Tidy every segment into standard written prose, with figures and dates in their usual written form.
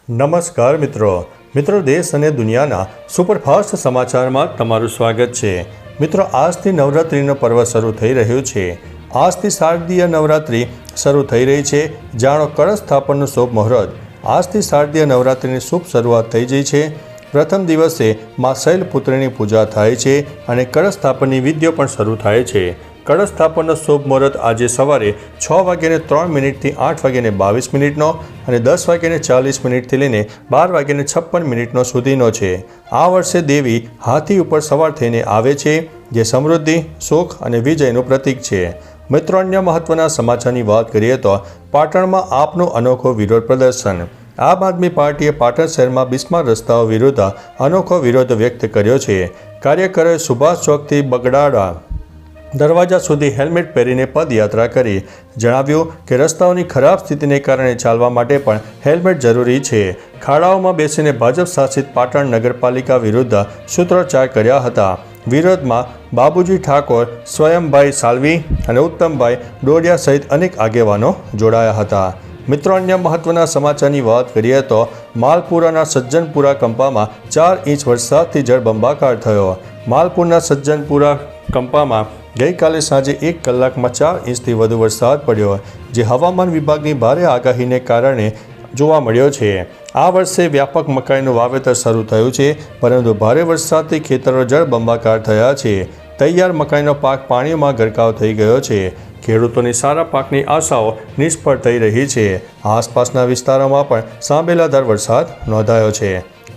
નમસ્કાર મિત્રો દેશ અને દુનિયાના સુપરફાસ્ટ સમાચારમાં તમારું સ્વાગત છે। મિત્રો આજથી નવરાત્રિનો પર્વ શરૂ થઈ રહ્યું છે। આજથી શારદીય નવરાત્રિ શરૂ થઈ રહી છે। જાણો કળશ સ્થાપનનું શુભ મુહૂર્ત। આજથી શારદીય નવરાત્રિની શુભ શરૂઆત થઈ ગઈ છે। પ્રથમ દિવસે મા શૈલપુત્રીની પૂજા થાય છે અને કળશ સ્થાપનની વિધિઓ પણ શરૂ થાય છે। કળશ સ્થાપનનો શુભ મુહૂર્ત આજે સવારે 6:03 થી 8:22 અને 10:40 થી લઈને 12:56 સુધીનો છે। આ વર્ષે દેવી હાથી ઉપર સવાર થઈને આવે છે, જે સમૃદ્ધિ, સુખ અને વિજયનું પ્રતીક છે। મિત્રો, અન્ય મહત્વના સમાચારની વાત કરીએ તો પાટણમાં આપનું અનોખો વિરોધ પ્રદર્શન। આમ આદમી પાર્ટીએ પાટણ શહેરમાં બિસ્માર રસ્તાઓ વિરુદ્ધ અનોખો વિરોધ વ્યક્ત કર્યો છે। કાર્યકરોએ સુભાષ ચોકથી બગડાડા દરવાજા સુધી હેલ્મેટ પહેરીને પદયાત્રા કરી। જણાવ્યું કે રસ્તાઓની ખરાબ સ્થિતિને કારણે ચાલવા માટે પણ હેલ્મેટ જરૂરી છે। ખાડાઓમાં બેસીને ભાજપ શાસિત પાટણ નગરપાલિકા વિરુદ્ધ સૂત્રોચ્ચાર કર્યા હતા। વિરોધમાં બાબુજી ઠાકોર, સ્વયંભાઈ સાલવી અને ઉત્તમભાઈ ડોડિયા સહિત અનેક આગેવાનો જોડાયા હતા। મિત્રો, અન્ય મહત્વના સમાચારની વાત કરીએ તો માલપુરાના સજ્જનપુરા કંપામાં 4 ઇંચ વરસાદથી જળબંબાકાર થયો। માલપુરના સજ્જનપુરા કંપામાં ગઈકાલે સાંજે 1 કલાકમાં 4 ઇંચથી વધુ વરસાદ પડ્યો, જે હવામાન વિભાગની ભારે આગાહીને કારણે જોવા મળ્યો છે। આ વર્ષે વ્યાપક મકાઈનું વાવેતર શરૂ થયું છે, પરંતુ ભારે વરસાદથી ખેતરો જળબંબાકાર થયા છે। તૈયાર મકાઈનો પાક પાણીમાં ગરકાવ થઈ ગયો છે। ખેડૂતોની સારા પાકની આશાઓ નિષ્ફળ થઈ રહી છે। આસપાસના વિસ્તારોમાં પણ સાંબેલાધાર વરસાદ નોંધાયો છે।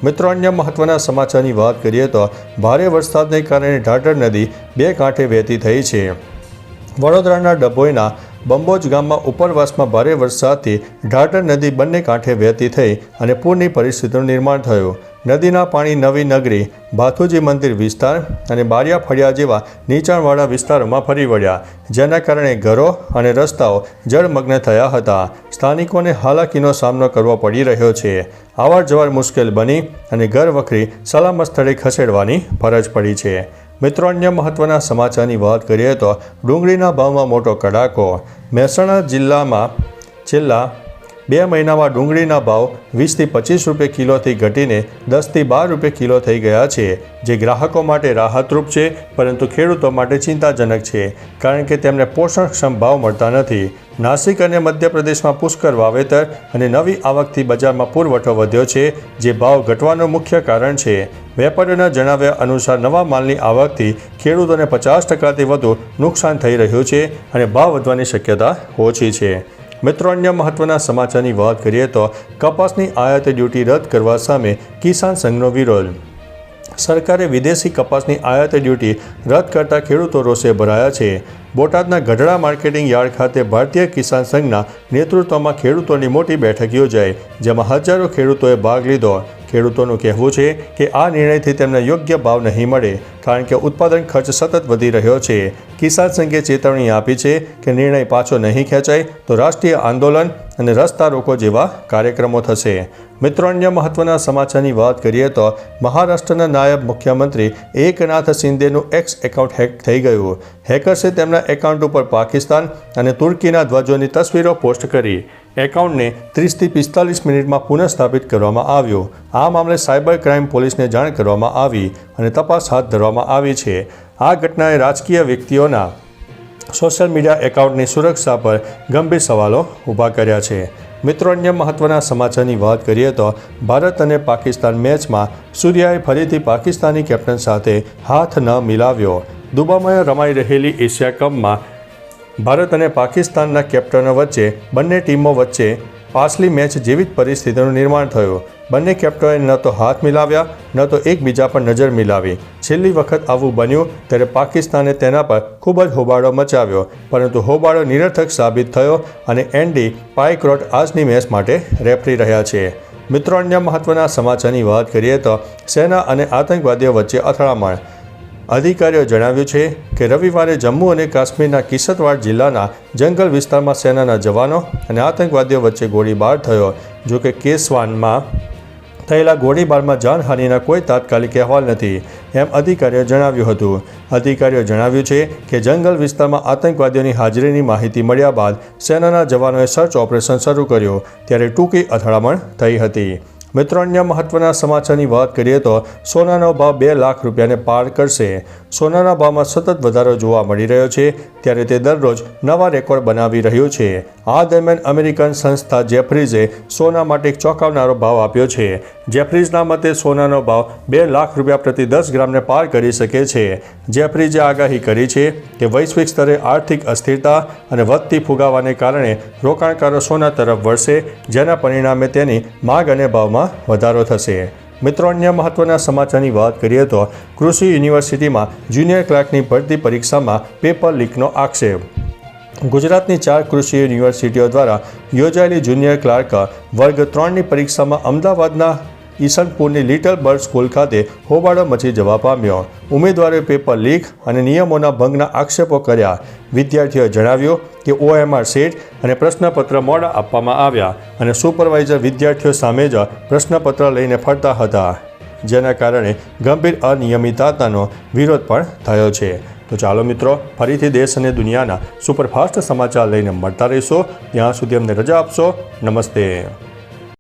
મિત્રો, અન્ય મહત્વના સમાચારની વાત કરીએ તો ભારે વરસાદને કારણે ઢાઢર નદી 2 કાંઠે વહેતી થઈ છે। વડોદરાના ડભોઈના બંબોજ ગામમાં ઉપરવાસમાં ભારે વરસાદથી ઢાઢર નદી બંને કાંઠે વહેતી થઈ અને પૂરની પરિસ્થિતિનું નિર્માણ થયું। નદીના પાણી નવી નગરી, ભાથુજી મંદિર વિસ્તાર અને બારિયા ફળિયા જેવા નીચાણવાળા વિસ્તારોમાં ફરી વળ્યા, જેના કારણે ઘરો અને રસ્તાઓ જળમગ્ન થયા હતા। સ્થાનિકોને હાલાકીનો સામનો કરવો પડી રહ્યો છે। અવાર જવાર મુશ્કેલ બની અને ઘર વખરી સલામત સ્થળે ખસેડવાની ફરજ પડી છે। મિત્રો, અન્ય મહત્વના સમાચારની વાત કરીએ તો ડુંગળીના ભાવમાં મોટો કડાકો। મહેસાણા જિલ્લામાં છેલ્લા 2 મહિનામાં ડુંગળીના ભાવ 20 થી 25 રૂપિયા કિલોથી ઘટીને 10 થી 12 રૂપિયા કિલો થઈ ગયા છે, જે ગ્રાહકો માટે રાહતરૂપ છે, પરંતુ ખેડૂતો માટે ચિંતાજનક છે, કારણ કે તેમને પોષણક્ષમ ભાવ મળતા નથી। નાસિક અને મધ્યપ્રદેશમાં પુષ્કળ વાવેતર અને નવી આવકથી બજારમાં પુરવઠો વધ્યો છે, જે ભાવ ઘટવાનું મુખ્ય કારણ છે। વેપારીઓના જણાવ્યા અનુસાર નવા માલની આવકથી ખેડૂતોને 50%થી વધુ નુકસાન થઈ રહ્યું છે અને ભાવ વધવાની શક્યતા ઓછી છે। મિત્રો, અન્ય મહત્વના સમાચારની વાત કરીએ તો કપાસની આયાત ડ્યુટી રદ કરવા સામે કિસાન સંઘનો વિરોધ। સરકારે વિદેશી કપાસની આયાત ડ્યુટી રદ કરતા ખેડૂતો રોષે ભરાયા છે। બોટાદના ગઢડા માર્કેટિંગ યાર્ડ ખાતે ભારતીય કિસાન સંઘના નેતૃત્વમાં ખેડૂતોની મોટી બેઠક યોજાઈ, જેમાં હજારો ખેડૂતોએ ભાગ લીધો। ખેડૂતોનું કહેવું છે કે આ નિર્ણયથી તેમને યોગ્ય ભાવ નહીં મળે, કારણ કે ઉત્પાદન ખર્ચ સતત વધી રહ્યો છે। કિસાન સંઘે ચેતવણી આપી છે કે નિર્ણય પાછો નહીં ખેંચાય તો રાષ્ટ્રીય આંદોલન અને રસ્તા રોકો જેવા કાર્યક્રમો થશે। મિત્રો, અન્ય મહત્વના સમાચારની વાત કરીએ તો મહારાષ્ટ્રના નાયબ મુખ્યમંત્રી એકનાથ શિંદેનું એક્સ એકાઉન્ટ હેક થઈ ગયું। હેકર્સે તેમના એકાઉન્ટ ઉપર પાકિસ્તાન અને તુર્કીના ધ્વજોની તસવીરો પોસ્ટ કરી। એકાઉન્ટને 30 થી 45 મિનિટમાં પુનઃસ્થાપિત કરવામાં આવ્યું। આ મામલે સાયબર ક્રાઇમ પોલીસને જાણ કરવામાં આવી અને તપાસ હાથ ધરવામાં આવી છે। આ ઘટનાએ રાજકીય વ્યક્તિઓના સોશિયલ મીડિયા એકાઉન્ટની સુરક્ષા પર ગંભીર સવાલો ઊભા કર્યા છે। મિત્રો, અન્ય મહત્વના સમાચારની વાત કરીએ તો ભારત અને પાકિસ્તાન મેચમાં સૂર્યાએ ફરીથી પાકિસ્તાની કેપ્ટન સાથે હાથ ન મિલાવ્યો। દુબઈમાં રમાઈ રહેલી એશિયા કપમાં ભારત અને પાકિસ્તાનના કેપ્ટનો વચ્ચે બંને ટીમો વચ્ચે પાછલી મેચ જેવી જ પરિસ્થિતિનું નિર્માણ થયું। બંને કેપ્ટનોએ ન તો હાથ મિલાવ્યા, ન તો એકબીજા પર નજર મિલાવી। છેલ્લી વખત આવું બન્યું ત્યારે પાકિસ્તાને તેના પર ખૂબ જ હોબાળો મચાવ્યો, પરંતુ હોબાળો નિરર્થક સાબિત થયો અને એન્ડી પાયક્રોટ આજની મેચ માટે રેફરી રહ્યા છે। મિત્રો, અન્ય મહત્વના સમાચારની વાત કરીએ તો સેના અને આતંકવાદીઓ વચ્ચે અથડામણ। અધિકારીઓએ જણાવ્યું છે કે રવિવારે જમ્મુ અને કાશ્મીરના કિશ્તવાડ જિલ્લાના જંગલ વિસ્તારમાં સેનાના જવાનો અને આતંકવાદીઓ વચ્ચે ગોળીબાર થયો। જોકે કેસવાનમાં થયેલા ગોળીબારમાં જાનહાનિના કોઈ તાત્કાલિક અહેવાલ નથી, એમ અધિકારીઓએ જણાવ્યું હતું। અધિકારીઓએ જણાવ્યું છે કે જંગલ વિસ્તારમાં આતંકવાદીઓની હાજરીની માહિતી મળ્યા બાદ સેનાના જવાનોએ સર્ચ ઓપરેશન શરૂ કર્યું, ત્યારે ટૂંકી અથડામણ થઈ હતી। મિત્રો, અન્ય મહત્વના સમાચારની વાત કરીએ તો સોનાનો ભાવ 2 લાખ રૂપિયાને પાર કરશે. સોનાના ભાવમાં સતત વધારો જોવા મળી રહ્યો છે, ત્યારે તે દરરોજ નવા રેકોર્ડ બનાવી રહ્યું છે. આ દરમિયાન અમેરિકન સંસ્થા જેફરીઝે સોના માટે એક ચોંકાવનારો ભાવ આપ્યો છે. જેફરીઝના મતે સોનાનો ભાવ 2 લાખ રૂપિયા પ્રતિ 10 ગ્રામને પાર કરી શકે છે. જેફરીઝે આગાહી કરી છે કે વૈશ્વિક સ્તરે આર્થિક અસ્થિરતા અને વધતી ફુગાવાને કારણે રોકાણકારો સોના તરફ વળશે, જેના પરિણામે તેની માંગ અને ભાવમાં વધારો થશે. મિત્રો, અન્ય મહત્વના સમાચારની વાત કરીએ તો કૃષિ યુનિવર્સિટીમાં જુનિયર ક્લાર્કની ભરતી પરીક્ષામાં પેપર લીકનો આક્ષેપ. ગુજરાતની 4 કૃષિ યુનિવર્સિટીઓ દ્વારા યોજાયેલી જુનિયર ક્લાર્ક વર્ગ 3ની પરીક્ષામાં અમદાવાદના ઈસનપુરની લિટલ બર્ડ સ્કૂલ ખાતે હોબાળો મચી જવા પામ્યો. ઉમેદવારોએ પેપર લીક અને નિયમોના ભંગના આક્ષેપો કર્યા. વિદ્યાર્થીઓએ જણાવ્યું કે OMR શીટ અને પ્રશ્નપત્ર મોડા આપવામાં આવ્યા અને સુપરવાઇઝર વિદ્યાર્થીઓ સામે જ પ્રશ્નપત્ર લઈને ફરતા હતા, જેના કારણે ગંભીર અનિયમિતતાનો વિરોધ પણ થયો છે. તો ચાલો મિત્રો, ફરીથી દેશ અને દુનિયાના સુપરફાસ્ટ સમાચાર લઈને મળતા રહીશો. ત્યાં સુધી અમને રજા આપશો. નમસ્તે.